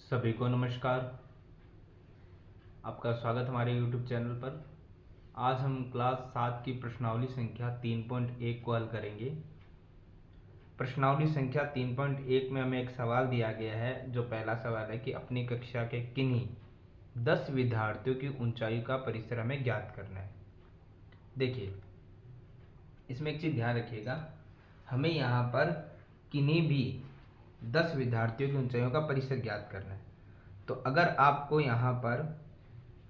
सभी को नमस्कार। आपका स्वागत हमारे YouTube चैनल पर। आज हम क्लास 7 की प्रश्नावली संख्या 3.1 को हल करेंगे। प्रश्नावली संख्या 3.1 में हमें एक सवाल दिया गया है, जो पहला सवाल है कि अपनी कक्षा के किन्हीं 10 विद्यार्थियों की ऊंचाई का परिसर हमें ज्ञात करना है। देखिए, इसमें एक चीज़ ध्यान रखिएगा, हमें यहाँ पर किन्हीं भी 10 विद्यार्थियों की ऊंचाइयों का परिसर ज्ञात करना है। तो अगर आपको यहाँ पर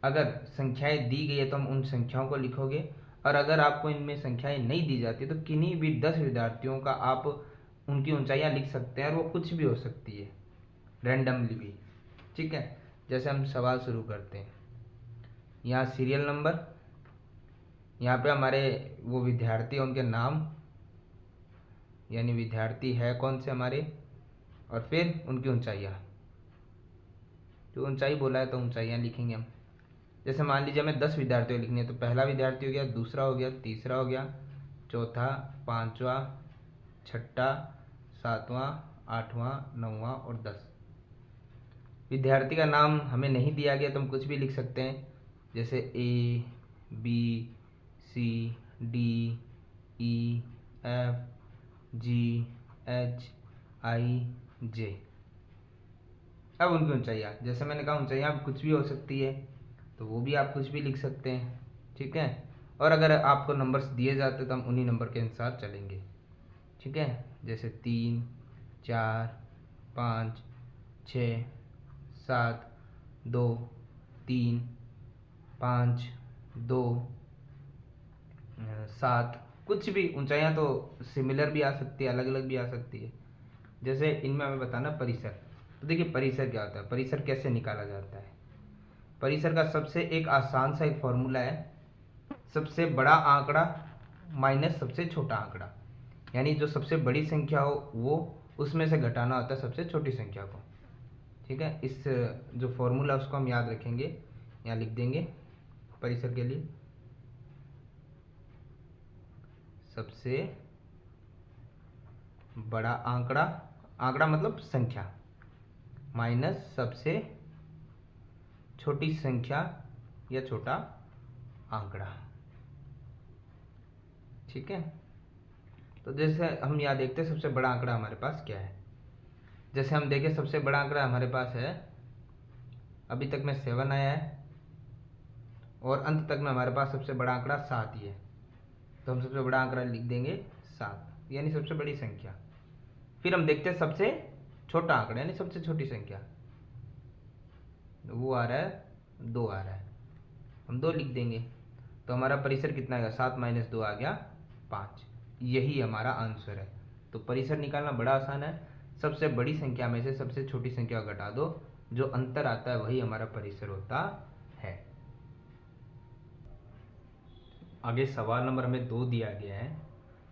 अगर संख्याएं दी गई है तो हम उन संख्याओं को लिखोगे, और अगर आपको इनमें संख्याएं नहीं दी जाती तो किन्हीं भी 10 विद्यार्थियों का आप उनकी ऊंचाइयां लिख सकते हैं, और वो कुछ भी हो सकती है, रैंडमली भी। ठीक है, जैसे हम सवाल शुरू करते हैं। यहाँ सीरियल नंबर, यहाँ पे हमारे वो विद्यार्थी उनके नाम, यानी विद्यार्थी है कौन से हमारे, और फिर उनकी ऊंचाइयाँ, जो ऊंचाई बोला है तो ऊंचाइयाँ लिखेंगे हम। जैसे मान लीजिए हमें 10 विद्यार्थियों लिखनी है, तो पहला विद्यार्थी हो गया, दूसरा हो गया, तीसरा हो गया, चौथा, पांचवा, छठा, सातवां, आठवां, नौवां और 10। विद्यार्थी का नाम हमें नहीं दिया गया तो हम कुछ भी लिख सकते हैं, जैसे A, B, C, D, E, F, G, H, I, J। अब उनकी ऊंचाइयाँ, जैसे मैंने कहा ऊंचाइयाँ कुछ भी हो सकती है, तो वो भी आप कुछ भी लिख सकते हैं। ठीक है, और अगर आपको नंबर्स दिए जाते तो हम उन्हीं नंबर के अनुसार चलेंगे। ठीक है, जैसे 3, 4, 5, 6, 7, 2, 3, 5, 2, 7, कुछ भी। ऊंचाइयाँ तो सिमिलर भी आ सकती है, अलग अलग भी आ सकती है। जैसे इनमें हमें बताना परिसर, तो देखिए परिसर क्या होता है, परिसर कैसे निकाला जाता है। परिसर का सबसे एक आसान सा एक फॉर्मूला है, सबसे बड़ा आंकड़ा माइनस सबसे छोटा आंकड़ा, यानी जो सबसे बड़ी संख्या हो वो उसमें से घटाना होता है सबसे छोटी संख्या को। ठीक है, इस जो फॉर्मूला उसको हम याद रखेंगे, यहाँ लिख देंगे परिसर के लिए। सबसे बड़ा आंकड़ा, आंकड़ा मतलब संख्या, माइनस सबसे छोटी संख्या या छोटा आंकड़ा। ठीक है, तो जैसे हम यहाँ देखते हैं सबसे बड़ा आंकड़ा हमारे पास क्या है। जैसे हम देखें सबसे बड़ा आंकड़ा हमारे पास है, अभी तक में 7 आया है, और अंत तक में हमारे पास सबसे बड़ा आंकड़ा 7 ही है। तो हम सबसे बड़ा आंकड़ा लिख देंगे 7, यानी सबसे बड़ी संख्या। फिर हम देखते हैं सबसे छोटा आंकड़ा, यानी सबसे छोटी संख्या, वो आ रहा है 2 आ रहा है, हम 2 लिख देंगे। तो हमारा परिसर कितना आएगा, 7 - 2 आ गया 5। यही हमारा आंसर है। तो परिसर निकालना बड़ा आसान है, सबसे बड़ी संख्या में से सबसे छोटी संख्या को घटा दो, जो अंतर आता है वही हमारा परिसर होता है। आगे सवाल नंबर हमें 2 दिया गया है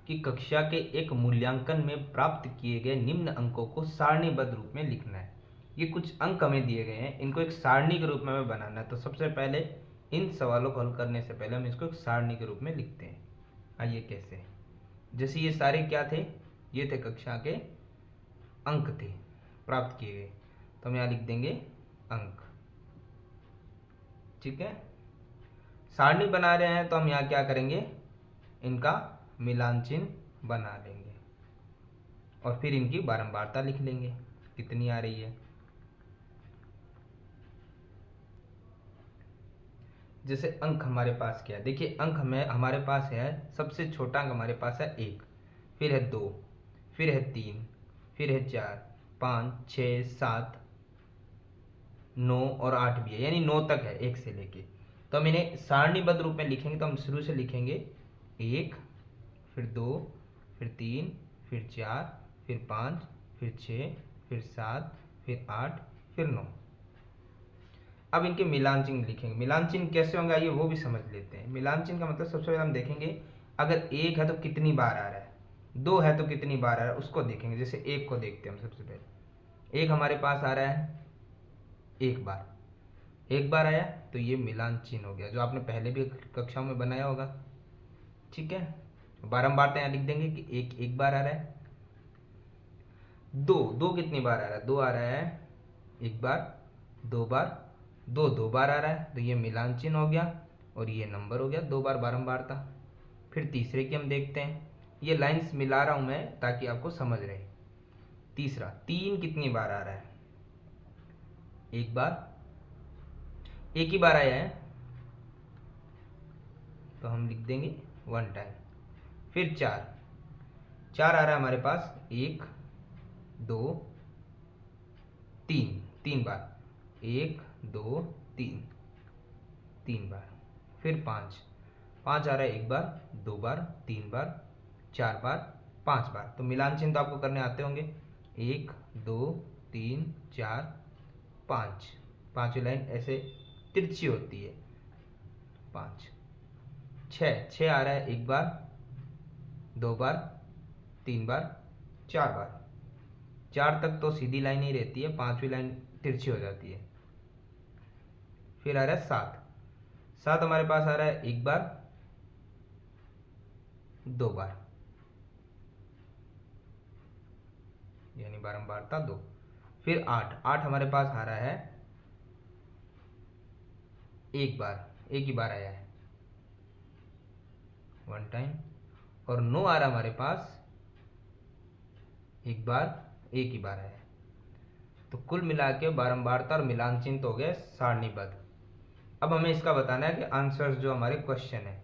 कि कक्षा के एक मूल्यांकन में प्राप्त किए गए निम्न अंकों को सारणीबद्ध रूप में लिखना है। ये कुछ अंक हमें दिए गए हैं, इनको एक सारणी के रूप में हमें बनाना है। तो सबसे पहले इन सवालों को हल करने से पहले हम इसको एक सारणी के रूप में लिखते हैं। आइए कैसे, जैसे ये सारे क्या थे, ये थे कक्षा के अंक थे प्राप्त किए गए, तो हम यहाँ लिख देंगे अंक। ठीक है, सारणी बना रहे हैं तो हम यहाँ क्या करेंगे, इनका मिलान चिन्ह बना लेंगे, और फिर इनकी बारंबारता लिख लेंगे कितनी आ रही है। जैसे अंक हमारे पास क्या है, देखिए अंक हमारे पास है, सबसे छोटा अंक हमारे पास है 1, फिर है 2, फिर है 3, फिर है 4, 5, 6, 7, 9 और 8 भी है, यानी 9 तक है 1 से लेके। तो हम इन्हें सारणीबद्ध रूप में लिखेंगे, तो हम शुरू से लिखेंगे 1, फिर 2, फिर 3, फिर 4, फिर 5, फिर 6, फिर 7, फिर 8, फिर 9। अब इनके मिलान चिन्ह लिखेंगे। मिलान चिन्ह कैसे होंगे आइए वो भी समझ लेते हैं। मिलान चिन्ह का मतलब सबसे पहले हम देखेंगे, अगर 1 है तो कितनी बार आ रहा है, 2 है तो कितनी बार आ रहा है, उसको देखेंगे। जैसे 1 को देखते हैं हम सबसे पहले, 1 हमारे पास आ रहा है 1 बार, 1 बार आया तो ये मिलान चिन्ह हो गया, जो आपने पहले भी कक्षाओं में बनाया होगा। ठीक है, बारंबार यहाँ लिख देंगे कि 1 बार आ रहा है। 2 कितनी बार आ रहा है, 2 आ रहा है एक बार, दो बार, दो बार आ रहा है तो ये मिलान चिन्ह हो गया और ये नंबर हो गया, दो बार बारंबारता। फिर तीसरे की हम देखते हैं, ये लाइंस मिला रहा हूं मैं ताकि आपको समझ रहे। तीसरा, तीन कितनी बार आ रहा है? एक बार, एक ही बार आया है तो हम लिख देंगे वन टाइम। फिर चार, चार आ रहा है हमारे पास, एक, दो, तीन, तीन बार, एक, दो, तीन, तीन बार। फिर पाँच, पाँच आ रहा है एक बार, दो बार, तीन बार, चार बार, पांच बार। तो मिलान चिन्ह तो आपको करने आते होंगे, एक, दो, तीन, चार, पाँच, पांचवी लाइन ऐसे तिरछी होती है, पाँच। छः, छः आ रहा है एक बार, दो बार, तीन बार, चार बार। चार तक तो सीधी लाइन ही रहती है, पांचवी लाइन तिरछी हो जाती है। फिर आ रहा है सात, सात हमारे पास आ रहा है एक बार, दो बार, यानी बारंबारता दो। फिर आठ, आठ हमारे पास आ रहा है एक बार, एक ही बार आया है, वन टाइम। और नौ आ रहा हमारे पास एक बार, एक ही बार आया है। तो कुल मिला के बारंबारता और मिलान चिन्ह तो हो गए सारणीबद्ध। अब हमें इसका बताना है कि आंसर्स जो हमारे क्वेश्चन है।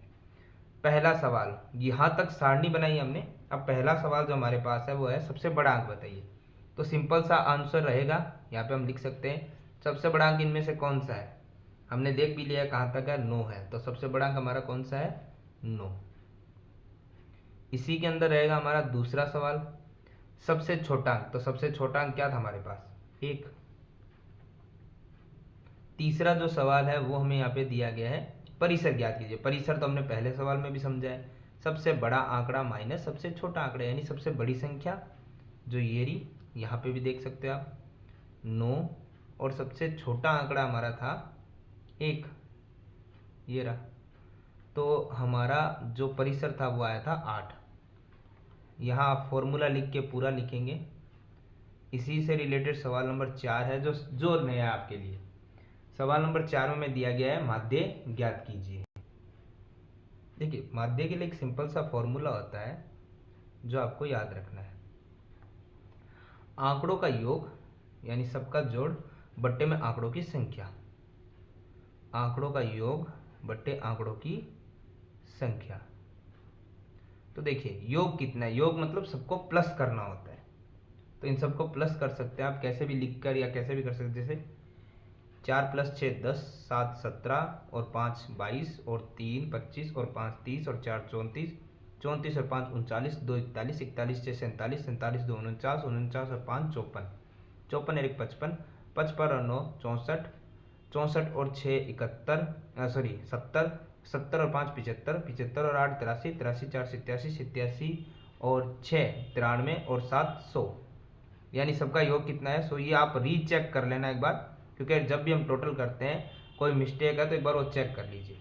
पहला सवाल, यहां तक सारणी बनाई हमने। अब पहला सवाल जो हमारे पास है वो है सबसे बड़ा अंक बताइए। तो सिंपल सा आंसर रहेगा, यहाँ पे हम लिख सकते हैं सबसे बड़ा अंक इनमें से कौन सा है। हमने देख भी लिया कहाँ तक है, 9 है, तो सबसे बड़ा अंक हमारा कौन सा है, 9। इसी के अंदर रहेगा हमारा दूसरा सवाल, सबसे छोटा अंक। तो सबसे छोटा अंक क्या था हमारे पास, 1। तीसरा जो सवाल है वो हमें यहाँ पे दिया गया है, परिसर ज्ञात कीजिए। परिसर तो हमने पहले सवाल में भी समझा है, सबसे बड़ा आंकड़ा माइनस सबसे छोटा आंकड़ा, यानी सबसे बड़ी संख्या जो ये रही, यहाँ पे भी देख सकते हो आप 9, और सबसे छोटा आंकड़ा हमारा था 1, ये रहा। तो हमारा जो परिसर था वो आया था 8। यहाँ आप फॉर्मूला लिख के पूरा लिखेंगे। इसी से रिलेटेड सवाल नंबर 4 है जो नया है आपके लिए। सवाल नंबर 4 में दिया गया है माध्य ज्ञात कीजिए। देखिए, माध्य के लिए एक सिंपल सा फॉर्मूला होता है जो आपको याद रखना है। आंकड़ों का योग यानी सबका जोड़ बट्टे में आंकड़ों की संख्या, आंकड़ों का योग बट्टे आंकड़ों की संख्या। तो देखिए योग कितना है, योग मतलब सबको प्लस करना होता है। तो इन सबको प्लस कर सकते हैं आप कैसे भी लिखकर या कैसे भी कर सकते हैं। जैसे 4 + 6 10, 7 17 और 5 22 और 3 25 और 5 30 और 4 34, 34 और 5 39, 2 41, 41 6 47, 47 2 49, 49 और 5 54, 54 और 1 55, 55 और 9 64, 64 और 6 71, 70, 70 और 5 75, 75 और 8 83, 83 4 87, 87 और 6 93 और 7 100, यानी सबका योग कितना है 100। ये आप रीचेक कर लेना एक बार, क्योंकि जब भी हम टोटल करते हैं कोई मिस्टेक है तो एक बार वो चेक कर लीजिए।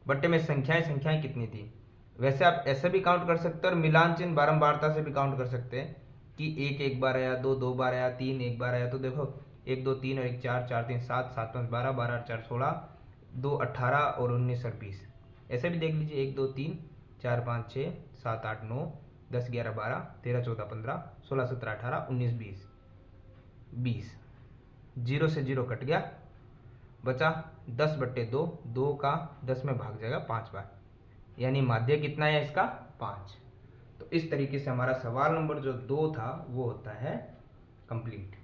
बट्टे में संख्याएं कितनी थी। वैसे आप ऐसे भी काउंट कर सकते हैं और मिलान चिन्ह बारंबारता से भी काउंट कर सकते हैं कि 1 एक बार आया, 2 2 बार आया, 3 एक बार आया। तो देखो 1 2 3 और 1 4, 4 3 7, 7 5 12, 12 8 4 16, 2 18 और 19 और 20। ऐसे भी देख लीजिए 1 2 3 4 5 6 7 8 9 10 11 12 13 14 15 16 17 18 19 20, 20। 0 से 0 कट गया, बचा 10/2, 2 का 10 में भाग जाएगा 5 बार, यानी माध्य कितना है इसका 5। तो इस तरीके से हमारा सवाल नंबर जो 2 था वो होता है कंप्लीट।